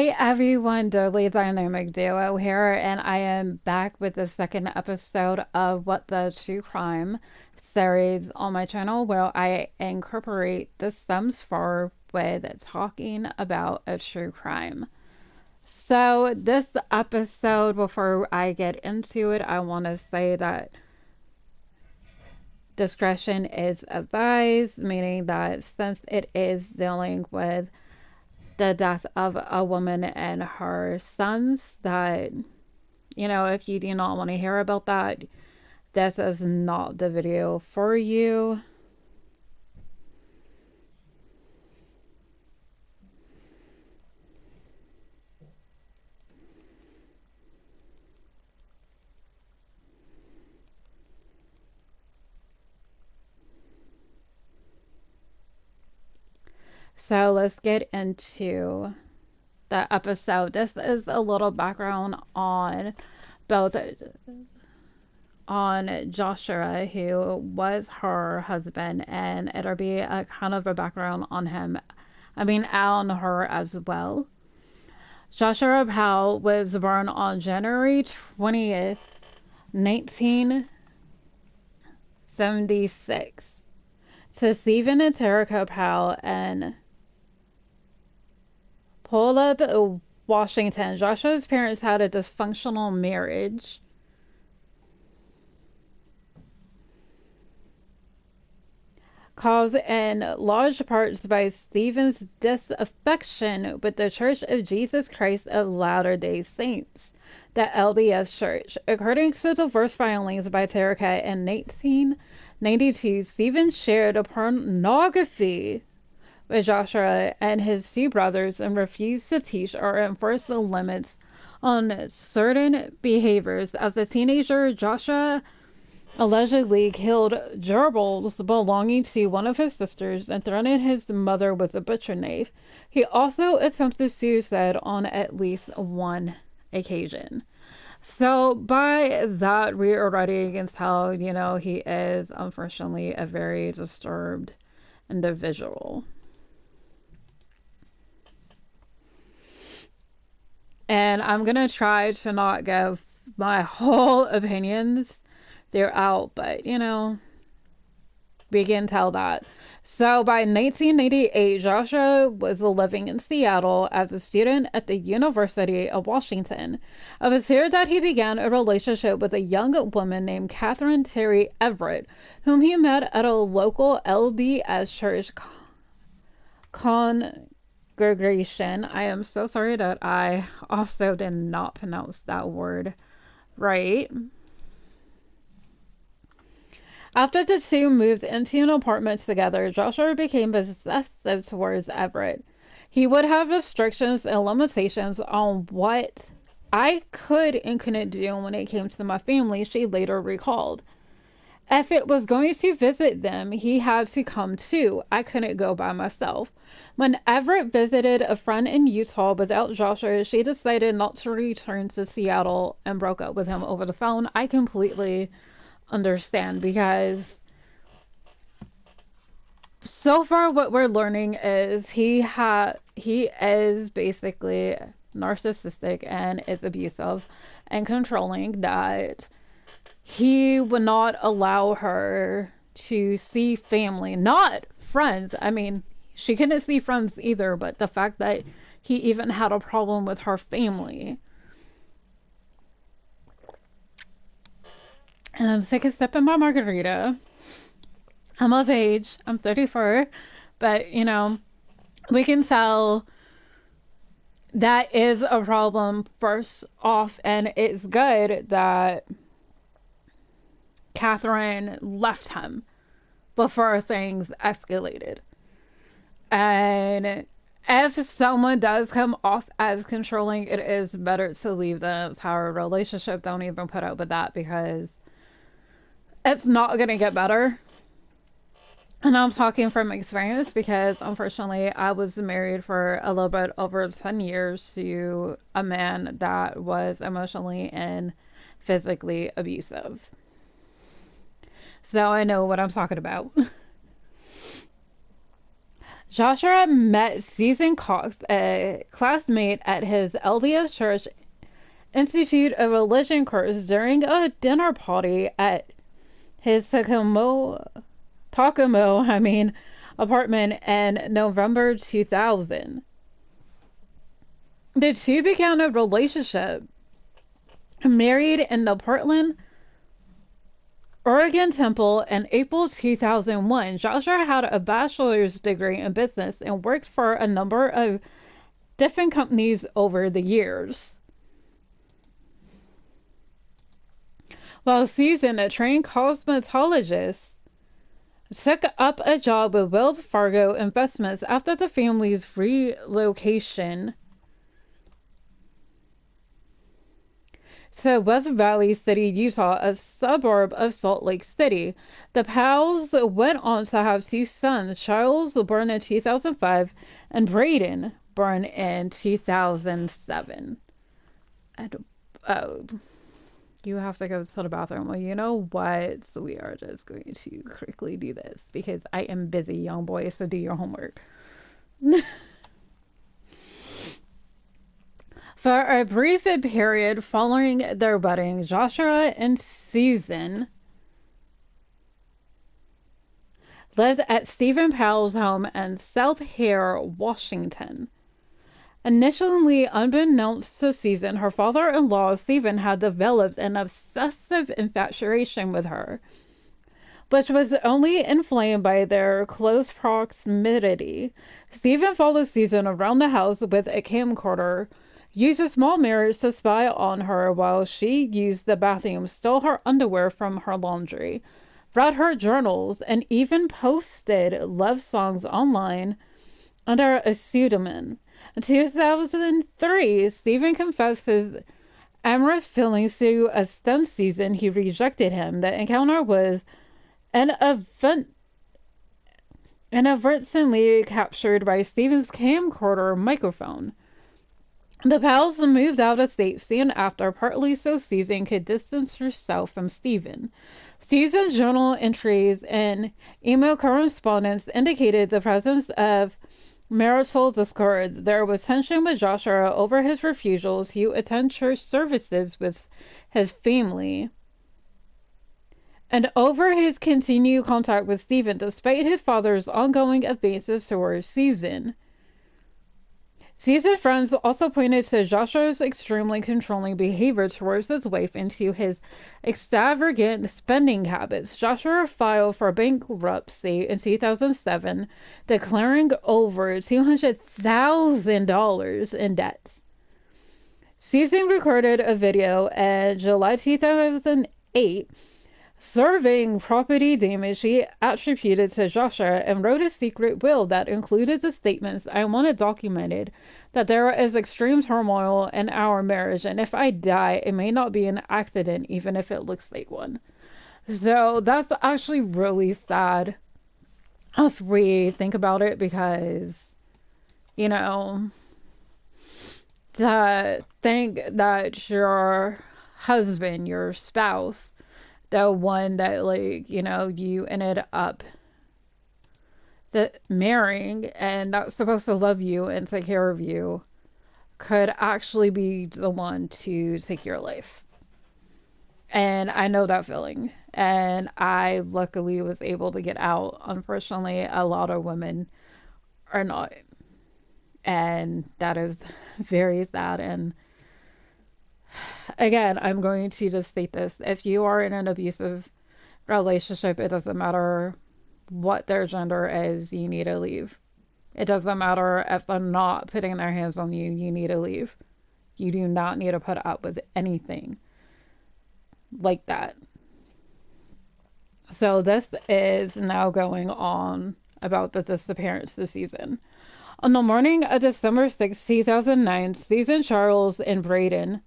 Hey everyone, Dudley Dynamic Duo here, and I am back with the second episode of What the True Crime series on my channel, where I incorporate the Sims 4 with talking about a true crime. So, this episode, before I get into it, I want to say that discretion is advised, meaning that since it is dealing with the death of a woman and her sons, that, if you do not want to hear about that, this is not the video for you. So let's get into the episode. This is a little background on both on Joshua, who was her husband, and it'll be a kind of a background on him. I mean, on her as well. Joshua Powell was born on January 20th, 1976, to Stephen and Terica Powell and Puyallup, Washington. Joshua's parents had a dysfunctional marriage. Caused in large parts by Stephen's disaffection with the Church of Jesus Christ of Latter-day Saints, the LDS Church. According to divorce filings by Terica in 1992, Stephen shared pornography with Joshua and his two brothers and refused to teach or enforce the limits on certain behaviors. As a teenager, Joshua allegedly killed gerbils belonging to one of his sisters and threatened his mother with a butcher knife. He also attempted suicide on at least one occasion. So by that, we already can tell, he is unfortunately a very disturbed individual. And I'm going to try to not give my whole opinions throughout, but we can tell that. So by 1988, Joshua was living in Seattle as a student at the University of Washington. It was here that he began a relationship with a young woman named Catherine Terry Everett, whom he met at a local LDS church congregation. I am so sorry that I also did not pronounce that word right. After the two moved into an apartment together, Joshua became possessive towards Everett. He would have restrictions and limitations on what I could and couldn't do when it came to my family, she later recalled. If it was going to visit them, he had to come too. I couldn't go by myself. When Everett visited a friend in Utah without Joshua, she decided not to return to Seattle and broke up with him over the phone. I completely understand, because so far what we're learning is he is basically narcissistic and is abusive and controlling, that he would not allow her to see family, not friends. I mean, she couldn't see friends either, but the fact that he even had a problem with her family. And I'm take a sip in my margarita. I'm of age. I'm 34. But, we can tell that is a problem first off. And it's good that Catherine left him before things escalated. And if someone does come off as controlling, it is better to leave the entire relationship. Don't even put up with that, because it's not going to get better. And I'm talking from experience, because unfortunately I was married for a little bit over 10 years to a man that was emotionally and physically abusive. So I know what I'm talking about. Joshua met Susan Cox, a classmate at his LDS Church Institute of Religion course, during a dinner party at his Takamo apartment in November 2000. The two began a relationship, married in the Portland, Oregon Temple in April 2001. Joshua had a bachelor's degree in business and worked for a number of different companies over the years. While Susan, a trained cosmetologist, took up a job with Wells Fargo Investments after the family's relocation to West Valley City, Utah, a suburb of Salt Lake City. The Powells went on to have two sons, Charles, born in 2005, and Braden, born in 2007. And, you have to go to the bathroom. Well, you know what? So we are just going to quickly do this because I am busy, young boy, so do your homework. For a brief period following their wedding, Joshua and Susan lived at Susan Powell's home in South Hare, Washington. Initially unbeknownst to Susan, her father-in-law, Stephen, had developed an obsessive infatuation with her, which was only inflamed by their close proximity. Stephen followed Susan around the house with a camcorder, used a small mirror to spy on her while she used the bathroom, stole her underwear from her laundry, read her journals, and even posted love songs online under a pseudonym. In 2003, Stephen confessed his amorous feelings to a stunned Susan, who rejected him. The encounter was inadvertently captured by Stephen's camcorder microphone. The Powells moved out of state soon after, partly so Susan could distance herself from Stephen. Susan's journal entries and email correspondence indicated the presence of marital discord. There was tension with Joshua over his refusal to attend church services with his family, and over his continued contact with Stephen, despite his father's ongoing advances towards Susan. Susan's friends also pointed to Joshua's extremely controlling behavior towards his wife and to his extravagant spending habits. Joshua filed for bankruptcy in 2007, declaring over $200,000 in debts. Susan recorded a video in July 2008 serving property damage she attributed to Joshua, and wrote a secret will that included the statements, "I want it documented that there is extreme turmoil in our marriage, and if I die, it may not be an accident, even if it looks like one." So that's actually really sad if we think about it, because, you know, to think that your husband, your spouse, the one that, like, you know, you ended up marrying and that's supposed to love you and take care of you, could actually be the one to take your life. And I know that feeling. And I luckily was able to get out. Unfortunately, a lot of women are not. And that is very sad. And again, I'm going to just state this. If you are in an abusive relationship, it doesn't matter what their gender is, you need to leave. It doesn't matter if they're not putting their hands on you, you need to leave. You do not need to put up with anything like that. So this is now going on about the disappearance this season. On the morning of December 6, 2009, Susan, Charles, and Braden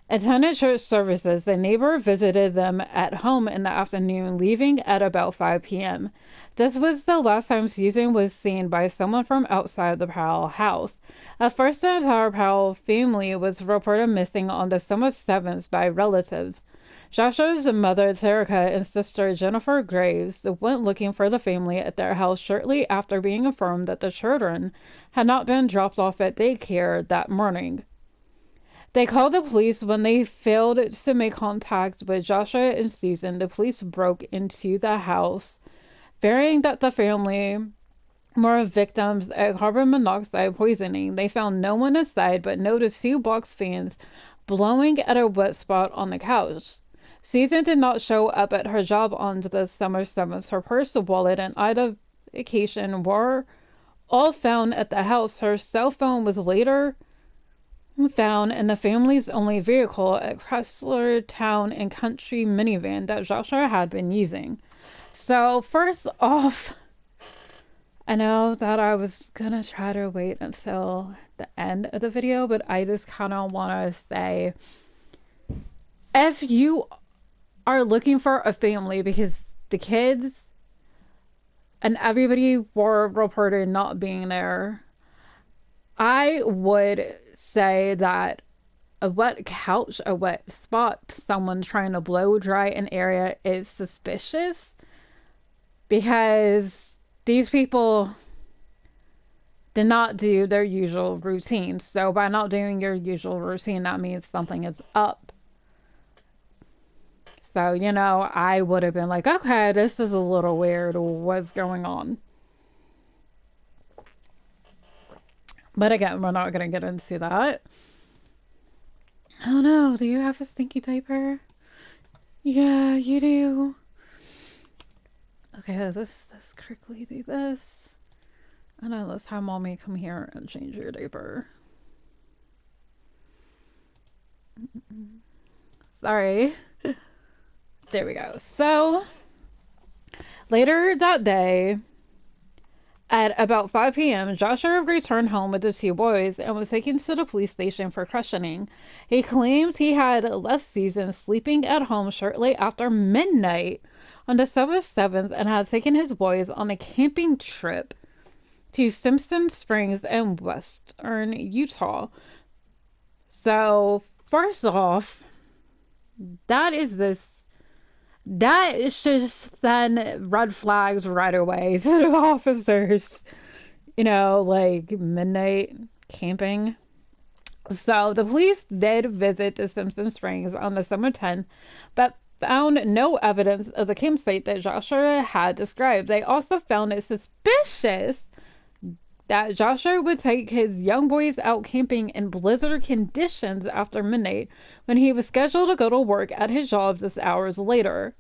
attended church services. The neighbor visited them at home in the afternoon, leaving at about 5 p.m. This was the last time Susan was seen by someone from outside the Powell house. At first, the entire Powell family was reported missing on December 7th by relatives. Joshua's mother, Terica, and sister, Jennifer Graves, went looking for the family at their house shortly after being informed that the children had not been dropped off at daycare that morning. They called the police when they failed to make contact with Joshua and Susan. The police broke into the house, fearing that the family were victims of carbon monoxide poisoning. They found no one inside but noticed two box fans blowing at a wet spot on the couch. Susan did not show up at her job on December 7th. Her purse, wallet, and identification were all found at the house. Her cell phone was later found in the family's only vehicle, a Chrysler Town and Country minivan that Joshua had been using. So, first off, I know that I was gonna try to wait until the end of the video, but I just kind of want to say, if you are looking for a family, because the kids and everybody were reported not being there, I would say that a wet couch, a wet spot, someone trying to blow dry an area is suspicious, because these people did not do their usual routine. So by not doing your usual routine, that means something is up. So, I would have been like, okay, this is a little weird. What's going on? But again, we're not going to get into that. Oh no, do you have a stinky diaper? Yeah, you do. Okay, let's quickly do this. And then let's have mommy come here and change your diaper. Sorry. There we go. So, later that day, at about 5 p.m., Joshua returned home with the two boys and was taken to the police station for questioning. He claimed he had left Susan sleeping at home shortly after midnight on December 7th and had taken his boys on a camping trip to Simpson Springs in western Utah. So, first off, that should send red flags right away to the officers. Like midnight camping. So the police did visit the Simpson Springs on December 10th, but found no evidence of the campsite that Joshua had described. They also found it suspicious that Joshua would take his young boys out camping in blizzard conditions after midnight when he was scheduled to go to work at his job just hours later.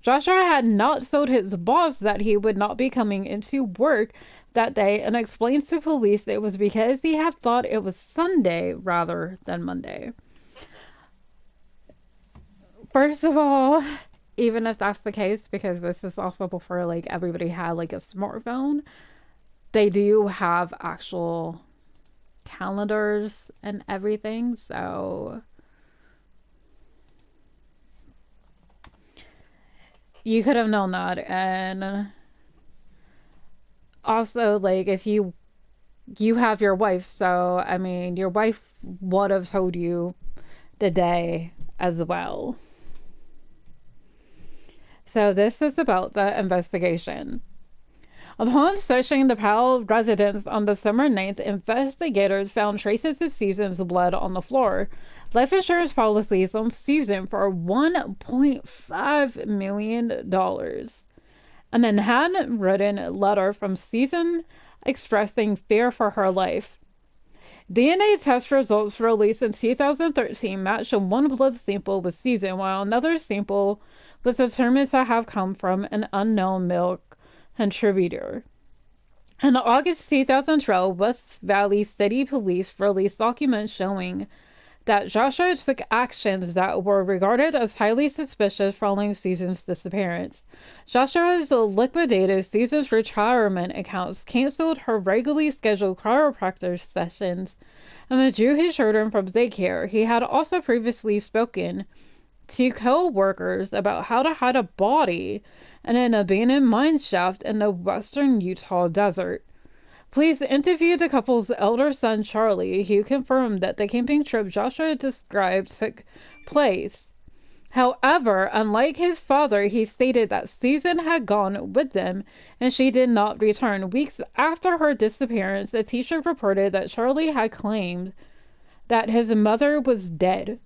Joshua had not told his boss that he would not be coming into work that day and explained to police it was because he had thought it was Sunday rather than Monday. First of all, even if that's the case, because this is also before everybody had a smartphone, they do have actual calendars and everything, so you could have known that. And also, if you have your wife, so I mean, your wife would have told you the day as well. So this is about the investigation. Upon searching the Powell residence on December 9th, investigators found traces of Susan's blood on the floor, life insurance policies on Susan for $1.5 million, and an handwritten letter from Susan expressing fear for her life. DNA test results released in 2013 matched one blood sample with Susan, while another sample was determined to have come from an unknown milk contributor. In August 2012, West Valley City Police released documents showing that Joshua took actions that were regarded as highly suspicious following Susan's disappearance. Joshua's liquidated Susan's retirement accounts, canceled her regularly scheduled chiropractor sessions, and withdrew his children from daycare. He had also previously spoken to co-workers about how to hide a body in an abandoned mine shaft in the western Utah desert. Police interviewed the couple's elder son, Charlie, who confirmed that the camping trip Joshua described took place. However, unlike his father, he stated that Susan had gone with them and she did not return. Weeks after her disappearance, the teacher reported that Charlie had claimed that his mother was dead.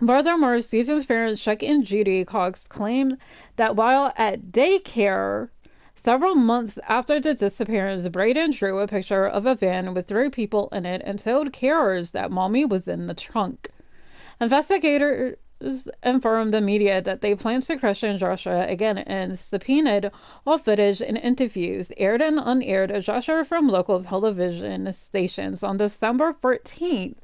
Furthermore, Susan's parents, Chuck and Judy Cox, claimed that while at daycare, several months after the disappearance, Braden drew a picture of a van with 3 people in it and told carers that Mommy was in the trunk. Investigators informed the media that they planned to question Joshua again and subpoenaed all footage and interviews, aired and unaired, of Joshua from local television stations. On December 14th,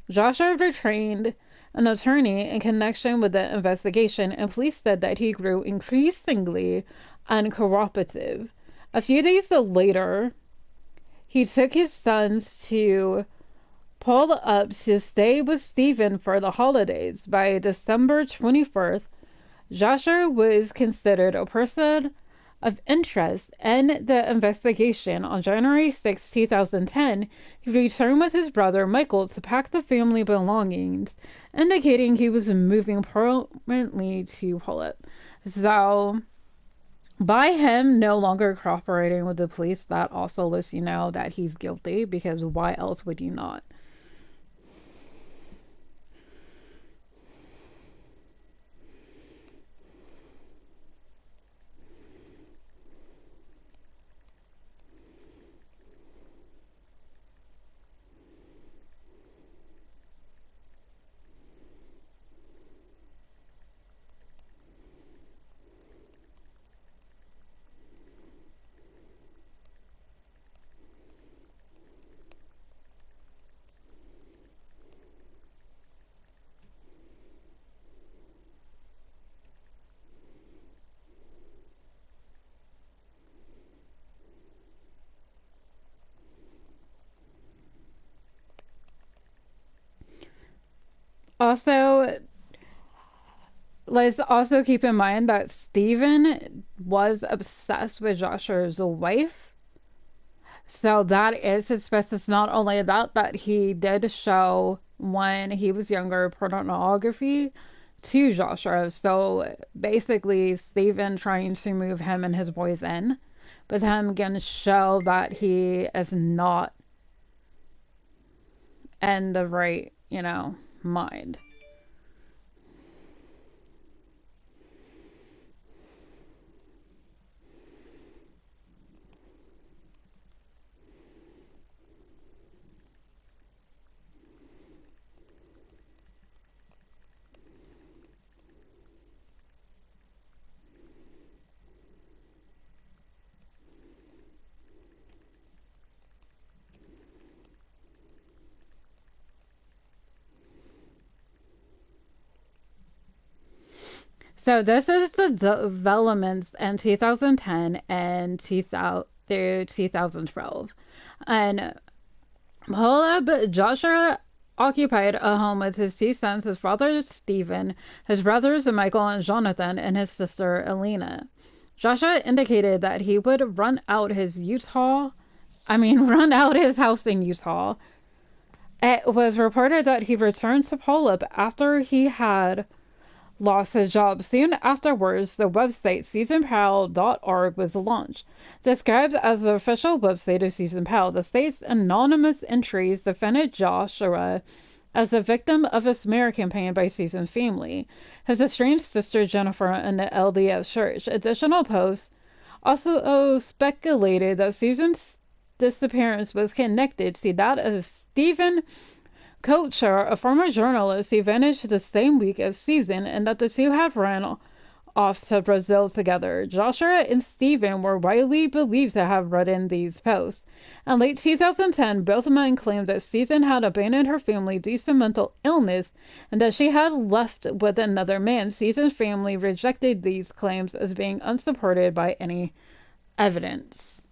Joshua retained an attorney in connection with the investigation, and police said that he grew increasingly uncooperative. A few days later, he took his sons to pull up to stay with Stephen for the holidays. By December 24th, Joshua was considered a person of interest in the investigation. On January 6, 2010, he returned with his brother Michael to pack the family belongings, indicating he was moving permanently to Pullet. So, by him no longer cooperating with the police, that also lets you know that he's guilty, because why else would you not? Also, let's also keep in mind that Stephen was obsessed with Joshua's wife. So that is suspicious. It's not only that he did show when he was younger pornography to Joshua. So basically, Stephen trying to move him and his boys in, but him again show that he is not in the right, mind. So this is the developments in 2010 and 2000 through 2012. And Joshua occupied a home with his 2 sons, his father Stephen, his brothers Michael and Jonathan, and his sister Elena. Joshua indicated that he would run out his house in Utah. It was reported that he returned to Pullup after he had lost his job. Soon afterwards, the website SusanPowell.org was launched. Described as the official website of Susan Powell, the state's anonymous entries defended Joshua as a victim of a smear campaign by Susan's family, his estranged sister Jennifer, and the LDS Church. Additional posts also speculated that Susan's disappearance was connected to that of Stephen Kocher, a former journalist who vanished the same week as Susan, and that the two had run off to Brazil together. Joshua and Stephen were widely believed to have written these posts. In late 2010, both men claimed that Susan had abandoned her family due to mental illness and that she had left with another man. Susan's family rejected these claims as being unsupported by any evidence.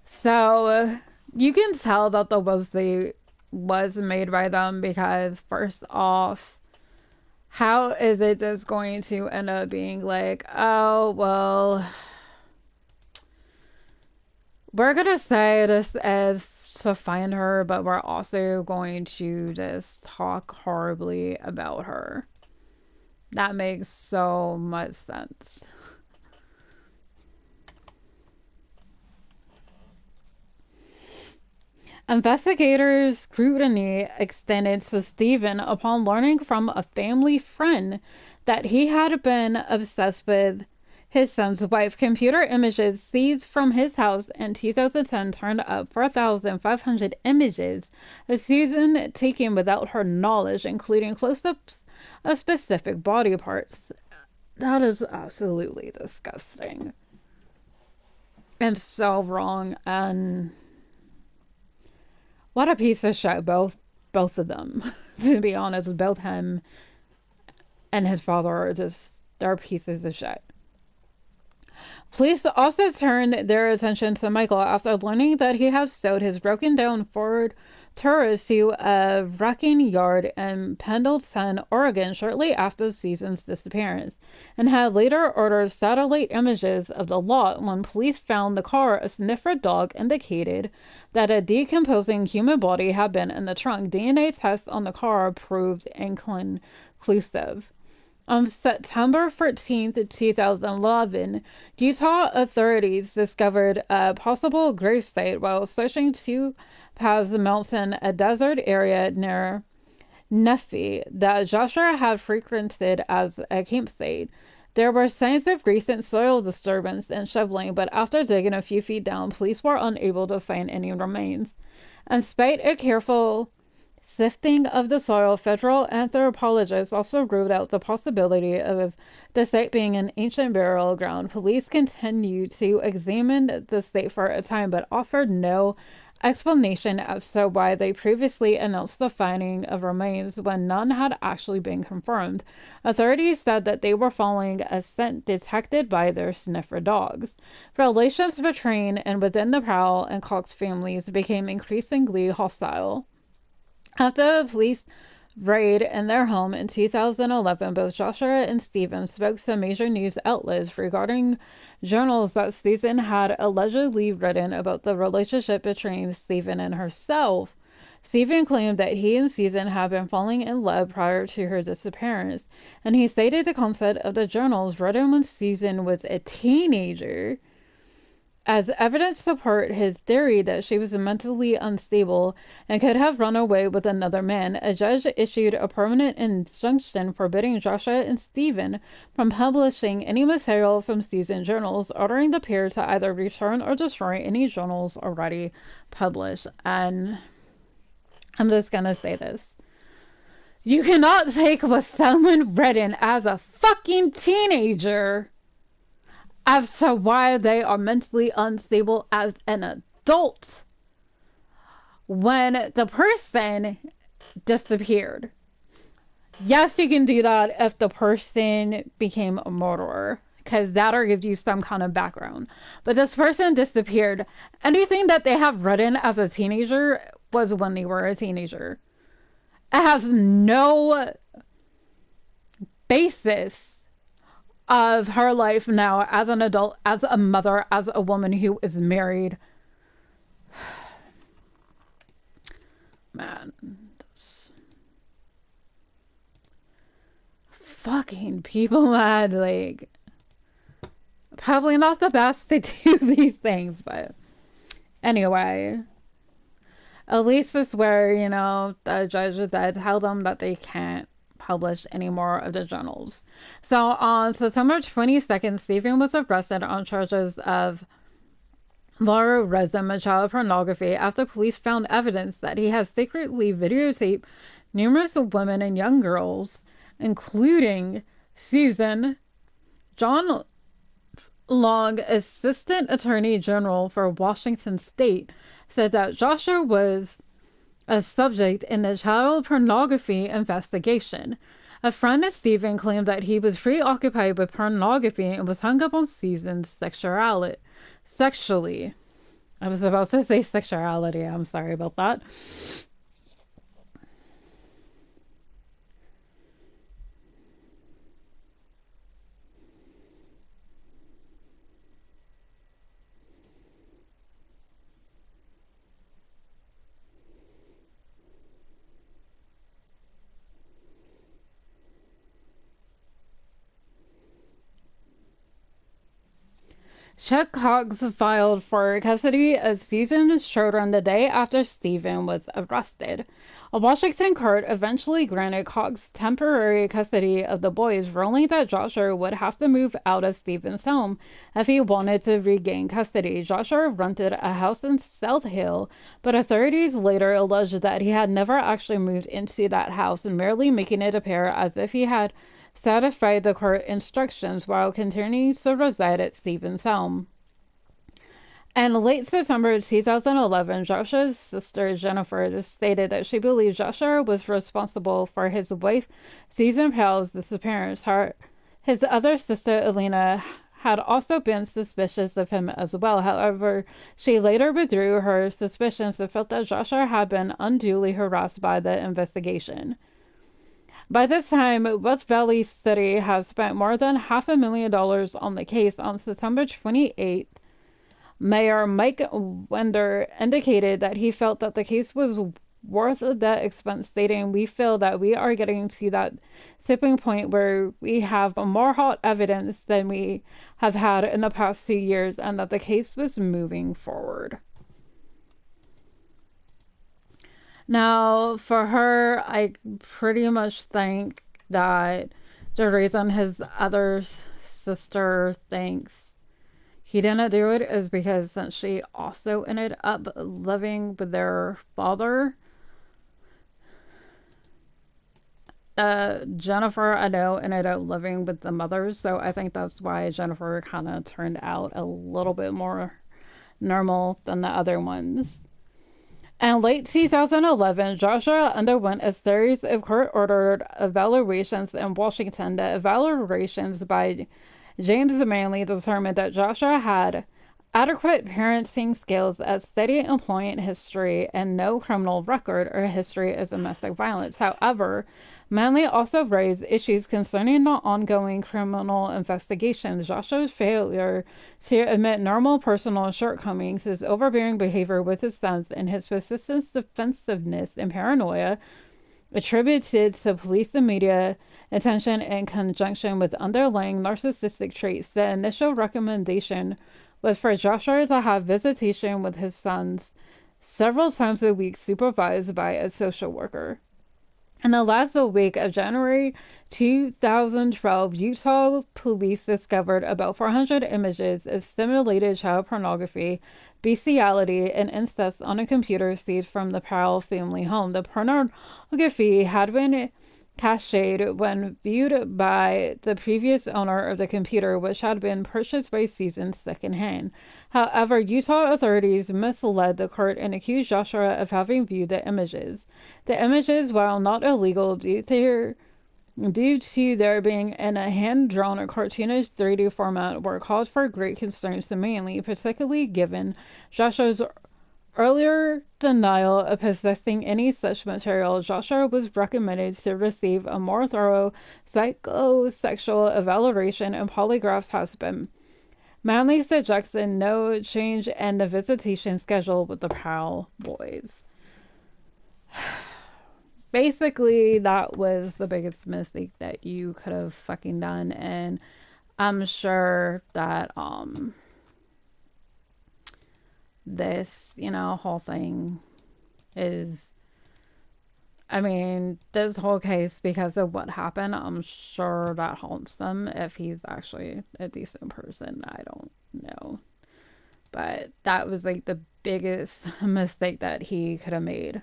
So, you can tell that the website was made by them because, first off, how is it just going to end up being like, oh, well, we're gonna say this is to find her, but we're also going to just talk horribly about her. That makes so much sense. Investigators' scrutiny extended to Stephen upon learning from a family friend that he had been obsessed with his son's wife. Computer images seized from his house in 2010 turned up 4,500 images of Susan taken without her knowledge, including close-ups of specific body parts. That is absolutely disgusting and so wrong. And what a piece of shit, both of them. To be honest, both him and his father are just, they're pieces of shit. Police also turned their attention to Michael after learning that he had sold his broken down Ford Taurus to a wrecking yard in Pendleton, Oregon shortly after Susan's disappearance, and had later ordered satellite images of the lot. When police found the car, a sniffer dog indicated that a decomposing human body had been in the trunk. DNA tests on the car proved inconclusive. On September 14, 2011, Utah authorities discovered a possible grave site while searching two paths mountain, a desert area near Nephi that Joshua had frequented as a campsite. There were signs of recent soil disturbance and shoveling, but after digging a few feet down, police were unable to find any remains. In spite of careful sifting of the soil, federal anthropologists also ruled out the possibility of the site being an ancient burial ground. Police continued to examine the site for a time, but offered no explanation as to why they previously announced the finding of remains when none had actually been confirmed. Authorities said that they were following a scent detected by their sniffer dogs. Relations between and within the Powell and Cox families became increasingly hostile. After the police raid in their home in 2011, both Joshua and Stephen spoke to major news outlets regarding journals that Susan had allegedly written about the relationship between Stephen and herself. Stephen claimed that he and Susan had been falling in love prior to her disappearance, and he stated the content of the journals written when Susan was a teenager as evidence to support his theory that she was mentally unstable and could have run away with another man. A judge issued a permanent injunction forbidding Joshua and Stephen from publishing any material from Susan journals, ordering the pair to either return or destroy any journals already published. And I'm just gonna say this. You cannot take what someone written as a fucking teenager as to why they are mentally unstable as an adult when the person disappeared. Yes, you can do that if the person became a murderer, because that'll give you some kind of background. But this person disappeared. Anything that they have written as a teenager was when they were a teenager. It has no basis of her life now as an adult, as a mother, as a woman who is married. Man, fucking people, man, like, probably not the best to do these things, but anyway, at least it's where, you know, the judge that tell them that they can't publish any more of the journals. So on September 22nd, Stephen was arrested on charges of voyeurism and child pornography after police found evidence that he had secretly videotaped numerous women and young girls, including Susan. John Long, Assistant Attorney General for Washington State, said that Joshua was a subject in the child pornography investigation. A friend of Stephen claimed that he was preoccupied with pornography and was hung up on Susan's sexually. I was about to say sexuality. I'm sorry about that. Chuck Cox filed for custody of Susan's children the day after Stephen was arrested. A Washington court eventually granted Cox temporary custody of the boys, ruling that Joshua would have to move out of Stephen's home if he wanted to regain custody. Joshua rented a house in South Hill, but authorities later alleged that he had never actually moved into that house, merely making it appear as if he had satisfied the court instructions while continuing to reside at Stephen's home. In late September 2011, Joshua's sister Jennifer stated that she believed Joshua was responsible for his wife Susan Powell's disappearance. His other sister Elena had also been suspicious of him as well. However, she later withdrew her suspicions and felt that Joshua had been unduly harassed by the investigation. By this time, West Valley City has spent more than $500,000 on the case. On September 28th, Mayor Mike Wender indicated that he felt that the case was worth the expense, stating, "We feel that we are getting to that tipping point where we have more hot evidence than we have had in the past 2 years, and that the case was moving forward." Now, for her, I pretty much think that the reason his other sister thinks he didn't do it is because since she also ended up living with their father, Jennifer, I know, ended up living with the mothers, so I think that's why Jennifer kind of turned out a little bit more normal than the other ones. In late 2011, Joshua underwent a series of court-ordered evaluations in Washington. The evaluations by James Manley determined that Joshua had adequate parenting skills, a steady employment history, and no criminal record or history of domestic violence. However, Manley also raised issues concerning the ongoing criminal investigations. Joshua's failure to admit normal personal shortcomings, his overbearing behavior with his sons, and his persistent defensiveness and paranoia attributed to police and media attention in conjunction with underlying narcissistic traits. The initial recommendation was for Joshua to have visitation with his sons several times a week, supervised by a social worker. In the last week of January 2012, Utah police discovered about 400 images of simulated child pornography, bestiality, and incest on a computer seized from the Powell family home. The pornography had been cached when viewed by the previous owner of the computer, which had been purchased by Susan secondhand. However, Utah authorities misled the court and accused Joshua of having viewed the images. The images, while not illegal due to their being in a hand-drawn or cartoonish 3D format, were cause for great concern to Manley, particularly given Joshua's earlier denial of possessing any such material. Joshua was recommended to receive a more thorough psychosexual evaluation, and polygraphs has been. Manley suggested no change in the visitation schedule with the Powell boys. Basically, that was the biggest mistake that you could have fucking done, and I'm sure that this, whole thing is, I mean, this whole case, because of what happened, I'm sure that haunts him. If he's actually a decent person, I don't know. But that was like the biggest mistake that he could have made.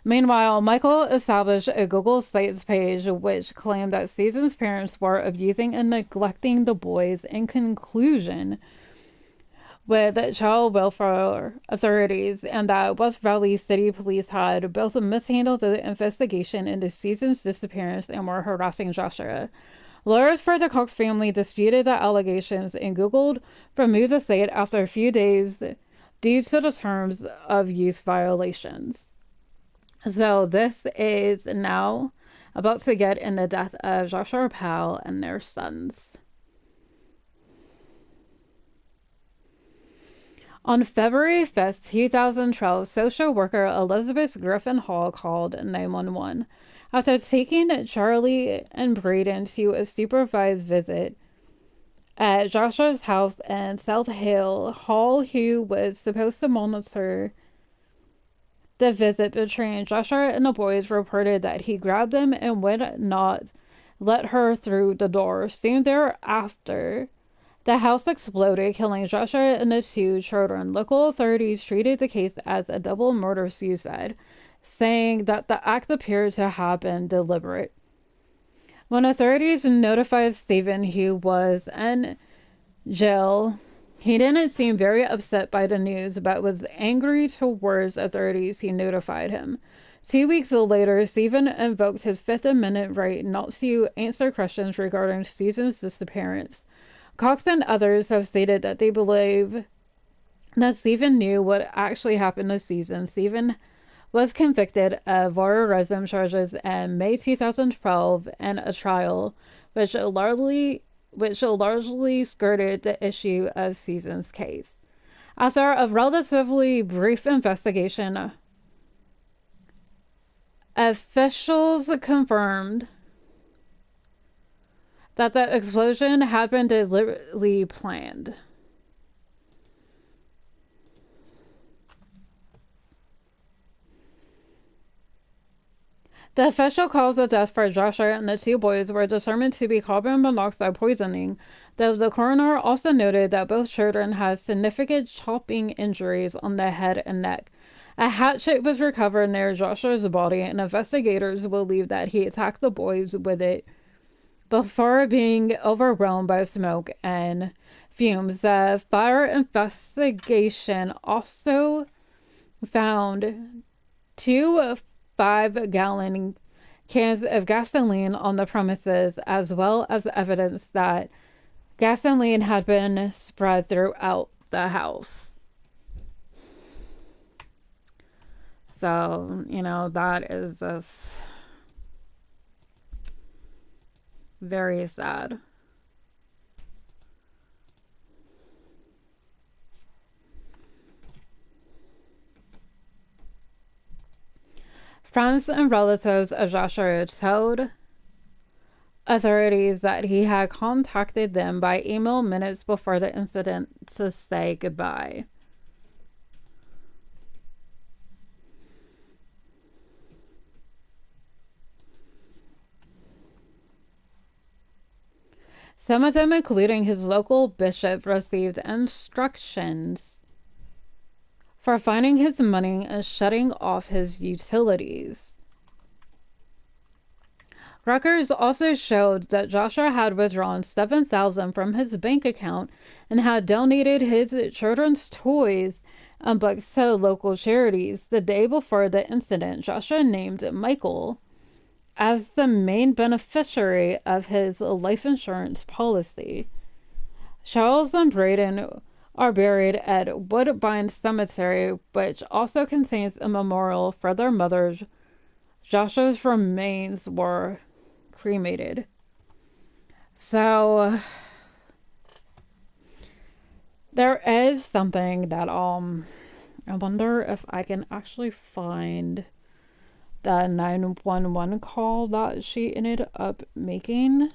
Meanwhile, Michael established a Google Sites page which claimed that Susan's parents were abusing and neglecting the boys. In conclusion, with child welfare authorities, and that West Valley City Police had both mishandled the investigation into Susan's disappearance and were harassing Joshua. Lawyers for the Cox family disputed the allegations, and Google removed the site after a few days due to the terms of use violations. So this is now about to get in the death of Joshua Powell and their sons. On February 5th, 2012, social worker Elizabeth Griffin Hall called 911 after taking Charlie and Braden to a supervised visit at Joshua's house in South Hill. Hall, who was supposed to monitor the visit between Joshua and the boys, reported that he grabbed them and would not let her through the door. Soon thereafter, the house exploded, killing Joshua and the two children. Local authorities treated the case as a double murder-suicide, saying that the act appeared to have been deliberate. When authorities notified Stephen, who was in jail, he didn't seem very upset by the news, but was angry towards authorities who notified him. 2 weeks later, Stephen invoked his Fifth Amendment right not to answer questions regarding Susan's disappearance. Cox and others have stated that they believe that Stephen knew what actually happened to Susan. Stephen was convicted of voyeurism charges in May 2012 in a trial which largely skirted the issue of Susan's case. After a relatively brief investigation, officials confirmed that the explosion had been deliberately planned. The official cause of death for Joshua and the two boys were determined to be carbon monoxide poisoning, though the coroner also noted that both children had significant chopping injuries on the head and neck. A hatchet was recovered near Joshua's body, and investigators believe that he attacked the boys with it before being overwhelmed by smoke and fumes. The fire investigation also found 2 5-gallon cans of gasoline on the premises, as well as evidence that gasoline had been spread throughout the house. So, that is just very sad. Friends and relatives of Joshua told authorities that he had contacted them by email minutes before the incident to say goodbye. Some of them, including his local bishop, received instructions for finding his money and shutting off his utilities. Records also showed that Joshua had withdrawn $7,000 from his bank account and had donated his children's toys and books to local charities. The day before the incident, Joshua named Michael as the main beneficiary of his life insurance policy. Charles and Braden are buried at Woodbine Cemetery, which also contains a memorial for their mothers. Joshua's remains were cremated. So there is something that I wonder if I can actually find the 911 call that she ended up making.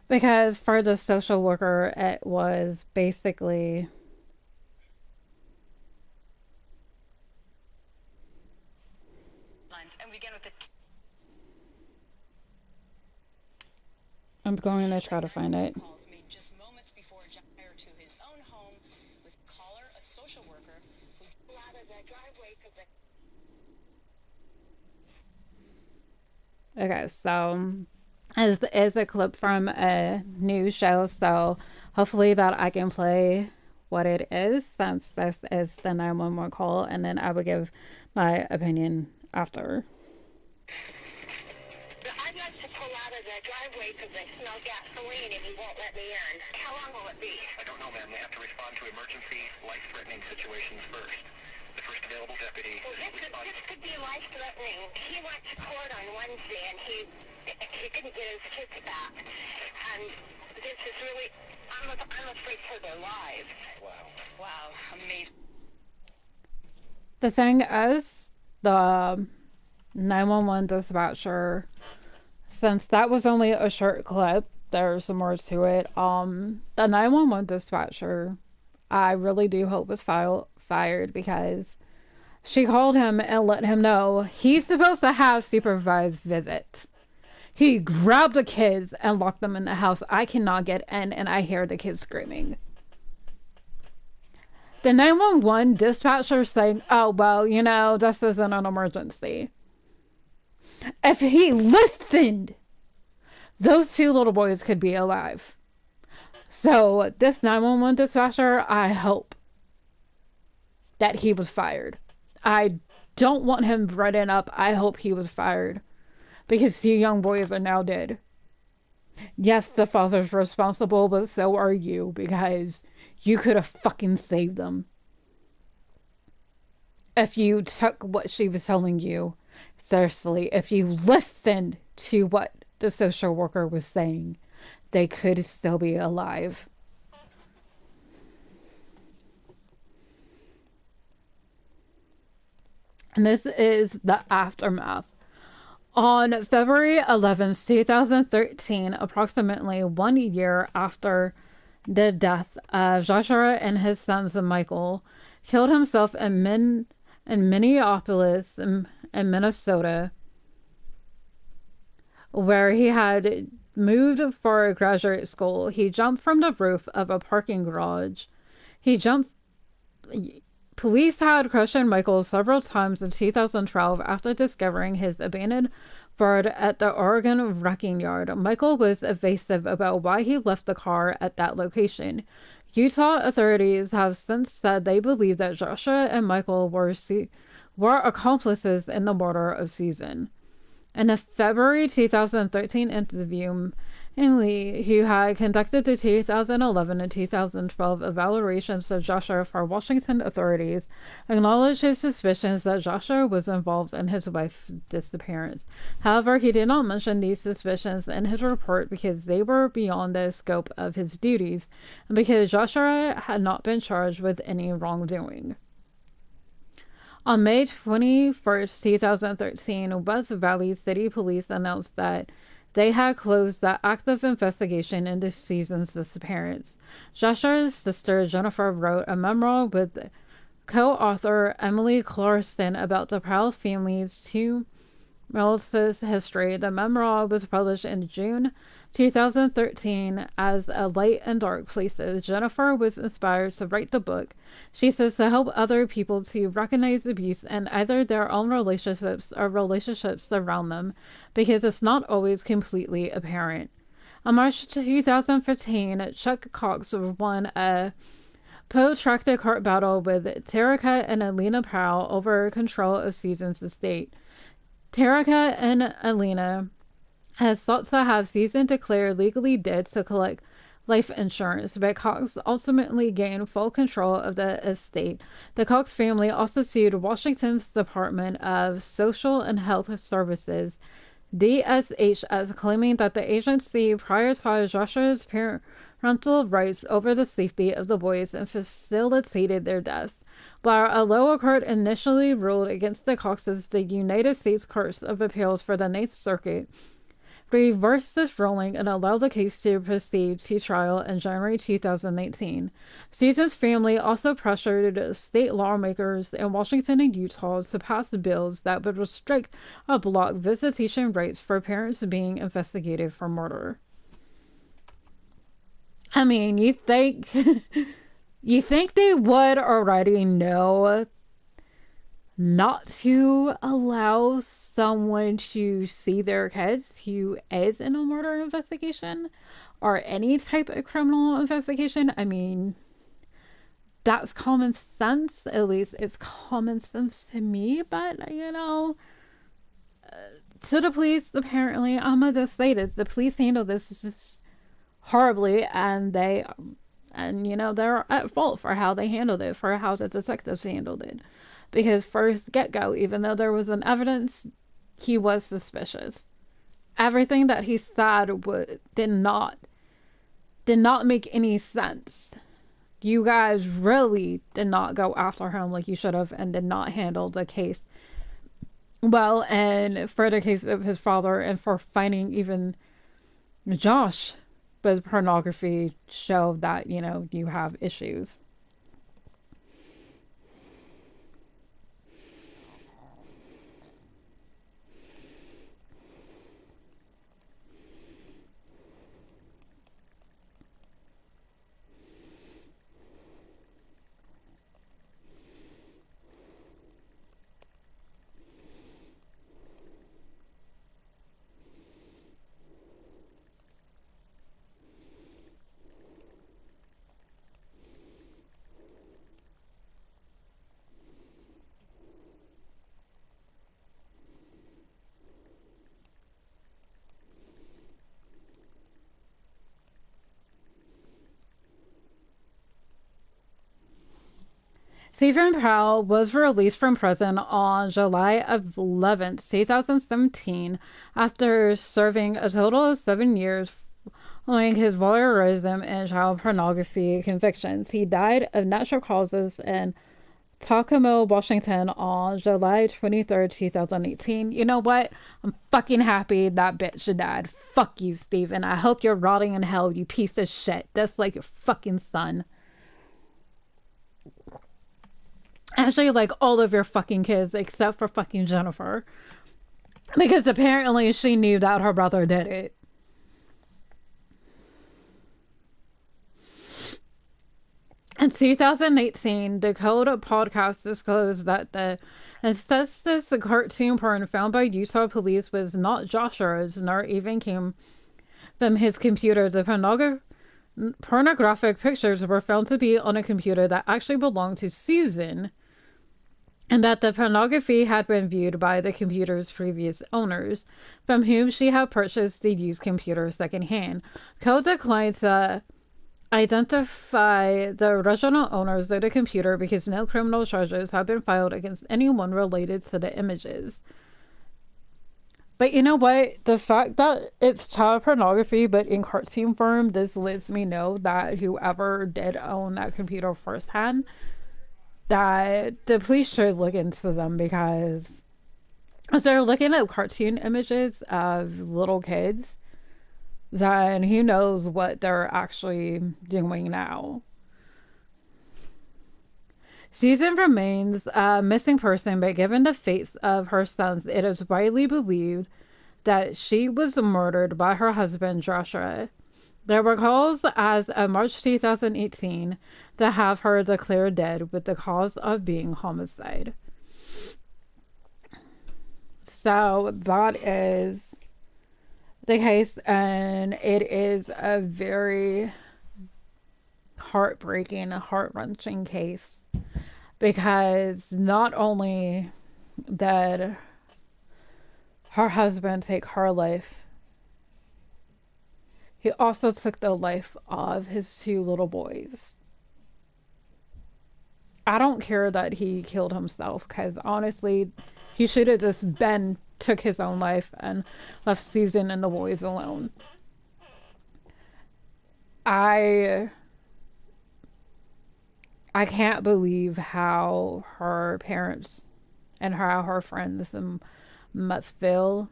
Because for the social worker, it was basically and begin with the I'm going to try to find it. calls made just moments before Jair to his own home with caller, a social worker who out of the driveway to the Okay, so this is a clip from a news show, so hopefully that I can play what it is, since this is the 911 call, and then I will give my opinion after. I'd like to pull out of the driveway because I smell gasoline and he won't let me in. How long will it be? I don't know, ma'am. They have to respond to emergency, life-threatening situations first. The first This could be life-threatening. He went to court on Wednesday, and he didn't get his kids back. And this is really, I'm afraid for their lives. Wow, amazing. The thing is, the 911 dispatcher, since that was only a short clip, there's more to it. The 911 dispatcher, I really do hope was fired because she called him and let him know he's supposed to have supervised visits. He grabbed the kids and locked them in the house. I cannot get in, and I hear the kids screaming. The 911 dispatcher saying, oh, well, this isn't an emergency. If he listened, those two little boys could be alive. So, this 911 dispatcher, I hope that he was fired. I don't want him written up. I hope he was fired. Because two young boys are now dead. Yes, the father's responsible, but so are you, because you could have fucking saved them. If you took what she was telling you seriously, if you listened to what the social worker was saying, they could still be alive. And this is the aftermath. On February 11th, 2013, approximately 1 year after the death of Joshua and his sons Michael, killed himself in Minneapolis, in Minnesota, where he had moved for graduate school. He jumped from the roof of a parking garage. Police had questioned Michael several times in 2012 after discovering his abandoned Ford at the Oregon wrecking yard. Michael was evasive about why he left the car at that location. Utah authorities have since said they believe that Joshua and Michael were accomplices in the murder of Susan. In a February 2013 interview, Lee, who had conducted the 2011 and 2012 evaluations of Joshua for Washington authorities, acknowledged his suspicions that Joshua was involved in his wife's disappearance. However, he did not mention these suspicions in his report because they were beyond the scope of his duties and because Joshua had not been charged with any wrongdoing. On May 21st, 2013, West Valley City Police announced that they had closed the active investigation into Susan's disappearance. Joshua's sister Jennifer wrote a memoir with co-author Emily Clarkson about the Powell family's tumultuous history. The memoir was published in June 2013 as A Light in Dark Places. Jennifer was inspired to write the book, she says, to help other people to recognize abuse in either their own relationships or relationships around them, because it's not always completely apparent. In March 2015, Chuck Cox won a protracted court battle with Terica and Alina Powell over control of Susan's estate. Terica and Alina has sought to have Susan declared legally dead to collect life insurance, but Cox ultimately gained full control of the estate. The Cox family also sued Washington's Department of Social and Health Services, DSHS, claiming that the agency prioritized Joshua's parental rights over the safety of the boys and facilitated their deaths. While a lower court initially ruled against the Coxes, the United States Court of Appeals for the Ninth Circuit reversed this ruling and allowed the case to proceed to trial in January 2019. Susan's family also pressured state lawmakers in Washington and Utah to pass bills that would restrict or block visitation rights for parents being investigated for murder. I mean, you think you think they would already know not to allow someone to see their kids who is in a murder investigation or any type of criminal investigation. I mean, that's common sense. At least it's common sense to me, but to the police, apparently, I'm gonna just say this, the police handle this just horribly, and they're at fault for how they handled it, for how the detectives handled it. Because first get-go, even though there was an evidence, he was suspicious. Everything that he said did not make any sense. You guys really did not go after him like you should have, and did not handle the case well. And for the case of his father, and for finding even Josh with pornography, show that you have issues. Susan Powell was released from prison on July 11th, 2017, after serving a total of 7 years following his voyeurism and child pornography convictions. He died of natural causes in Tacoma, Washington on July 23rd, 2018. You know what? I'm fucking happy that bitch died. Fuck you, Steven. I hope you're rotting in hell, you piece of shit. That's like your fucking son. Actually, like all of your fucking kids except for fucking Jennifer. Because apparently she knew that her brother did it. In 2018, Dakota Podcast disclosed that the asbestos cartoon porn found by Utah police was not Joshua's, nor even came from his computer. The pornographic pictures were found to be on a computer that actually belonged to Susan, and that the pornography had been viewed by the computer's previous owners, from whom she had purchased the used computer secondhand. Code declined to identify the original owners of the computer because no criminal charges have been filed against anyone related to the images. But you know what? The fact that it's child pornography but in cartoon form, this lets me know that whoever did own that computer firsthand, that the police should look into them, because if they're looking at cartoon images of little kids, then who knows what they're actually doing now. Susan remains a missing person, but given the fates of her sons, it is widely believed that she was murdered by her husband, Joshua. There were calls as of March 2018 to have her declared dead, with the cause of being homicide. So that is the case, and it is a very heartbreaking, heart-wrenching case, because not only did her husband take her life, he also took the life of his two little boys. I don't care that he killed himself, because honestly, he should have just took his own life and left Susan and the boys alone. I can't believe how her parents and how her friends must feel,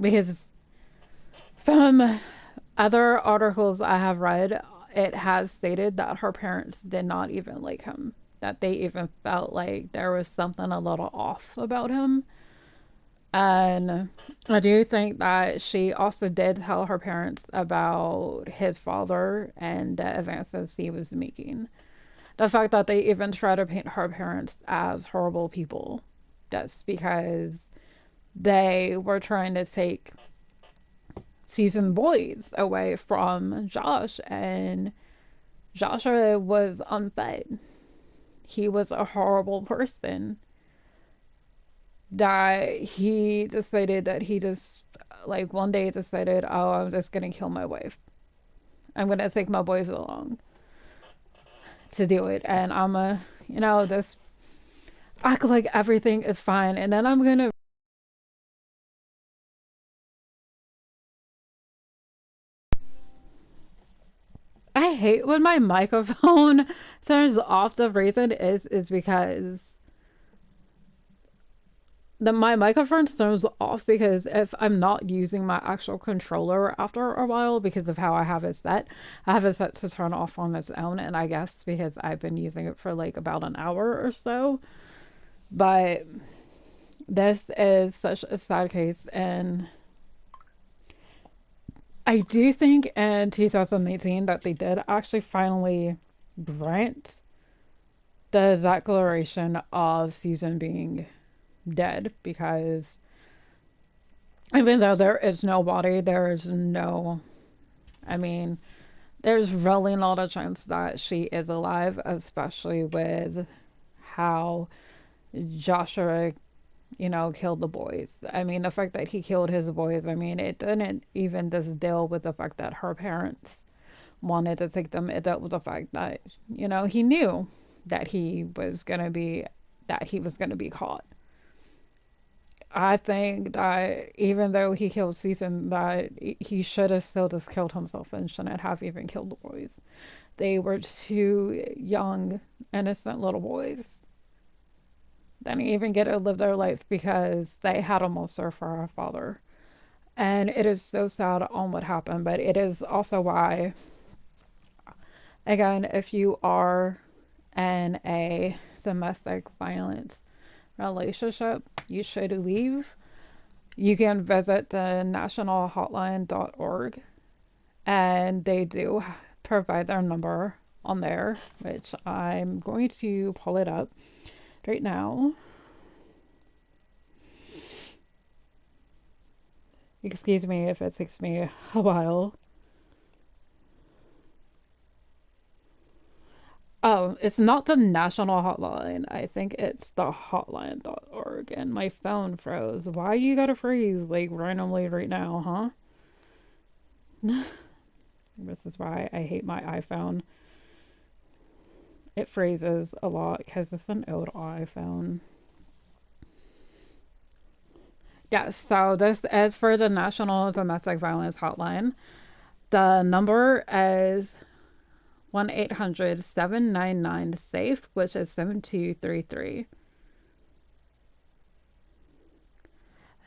because from other articles I have read, it has stated that her parents did not even like him, that they even felt like there was something a little off about him. And I do think that she also did tell her parents about his father and the advances he was making. The fact that they even try to paint her parents as horrible people, just because they were trying to take Susan boys away from Josh, and Joshua was unfed. He was a horrible person, that he decided that he just, like, one day decided, oh, I'm just gonna kill my wife. I'm gonna take my boys along to do it. And I'm this act like everything is fine, and then I'm gonna. I hate when my microphone turns off. The reason is because my microphone turns off because if I'm not using my actual controller after a while because of how I have it set to turn off on its own, and I guess because I've been using it for like about an hour or so. But this is such a sad case, and I do think in 2018 that they did actually finally grant the declaration of Susan being dead because even though there is no body, there is no. I mean, there's really not a chance that she is alive, especially with how Joshua, killed the boys. I mean, the fact that he killed his boys, I mean, it didn't even just deal with the fact that her parents wanted to take them. It dealt with the fact that, he knew that he was gonna be caught. I think that even though he killed Susan, that he should have still just killed himself and shouldn't have even killed the boys. They were two young, innocent little boys that didn't even get to live their life because they had a monster for a father. And it is so sad on what happened, but it is also why, again, if you are in a domestic violence relationship, you should leave. You can visit the nationalhotline.org, and they do provide their number on there, which I'm going to pull it up right now. Excuse me if it takes me a while. Oh, it's not the national hotline. I think it's the hotline.org. And my phone froze. Why you gotta freeze like randomly right now, huh? This is why I hate my iPhone. It freezes a lot because it's an old iPhone. Yes, so this is for the National Domestic Violence Hotline. The number is 1-800-799-SAFE, which is 7233.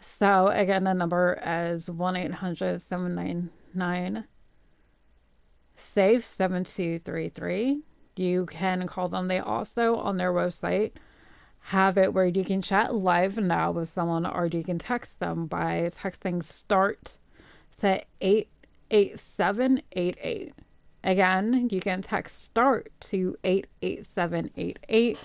So again, the number is 1-800-799-SAFE 7233. You can call them. They also, on their website, have it where you can chat live now with someone, or you can text them by texting START to 88788. Again, you can text START to 88788.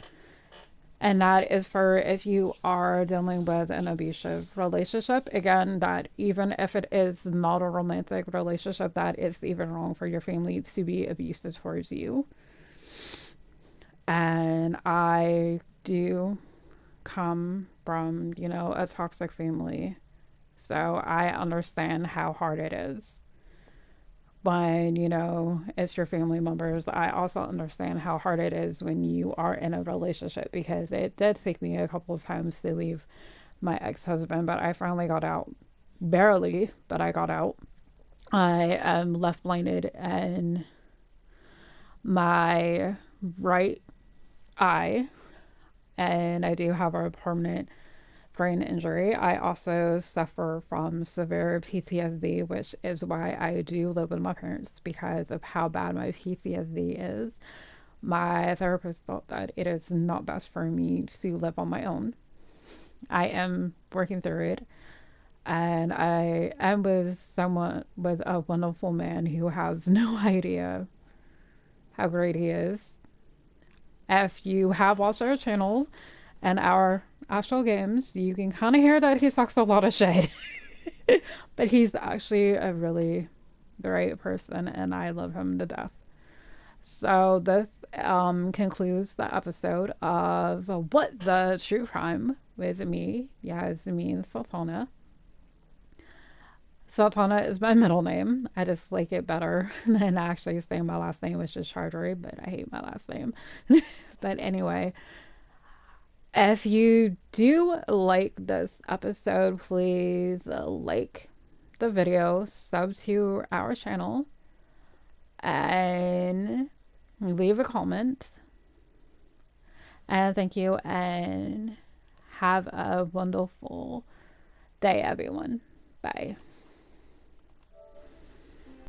And that is for if you are dealing with an abusive relationship. Again, that even if it is not a romantic relationship, that is even wrong for your family to be abusive towards you. And I do come from, a toxic family. So I understand how hard it is when, it's your family members. I also understand how hard it is when you are in a relationship because it did take me a couple of times to leave my ex-husband, but I finally got out. Barely, but I got out. I am left blinded in my right eye, and I do have a permanent brain injury. I also suffer from severe PTSD, which is why I do live with my parents because of how bad my PTSD is. My therapist thought that it is not best for me to live on my own. I am working through it, and I am with a wonderful man who has no idea how great he is. If you have watched our channel and our actual games, you can kind of hear that he talks a lot of shit. But he's actually a really great person, and I love him to death. So this concludes the episode of What the True Crime with me, Yasmin Sultana. Sultana is my middle name. I just like it better than actually saying my last name, which is Chartery, but I hate my last name. But anyway, If you do like this episode, please like the video, sub to our channel, and leave a comment. And thank you, and have a wonderful day, everyone. Bye.